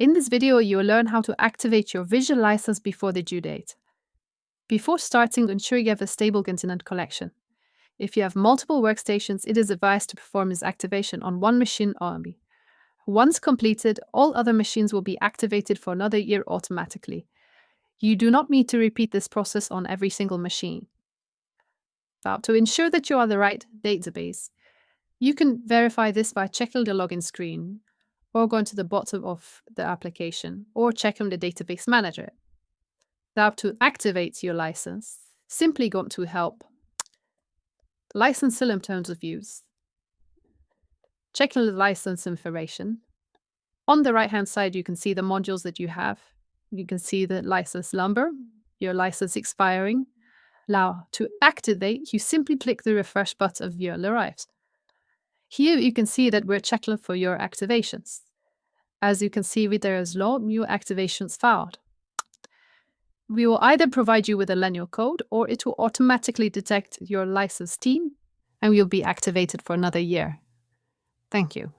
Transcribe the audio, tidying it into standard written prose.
In this video, you'll learn how to activate your visual license before the due date. Before starting, ensure you have a stable internet connection. If you have multiple workstations, it is advised to perform this activation on one machine only. Once completed, all other machines will be activated for another year automatically. You do not need to repeat this process on every single machine. Now, to ensure that you are the right database, you can verify this by checking the login screen, or going to the bottom of the application, or checking the database manager. Now, to activate your license, simply go to Help, License and Terms of Use, checking the license information. On the right-hand side, you can see the modules that you have. You can see the license number, your license expiring. Now, to activate, you simply click the refresh button of your arrives. Here you can see that we're checking for your activations. As you can see, there is no new activations found. We will either provide you with a manual code, or it will automatically detect your license team and will be activated for another year. Thank you.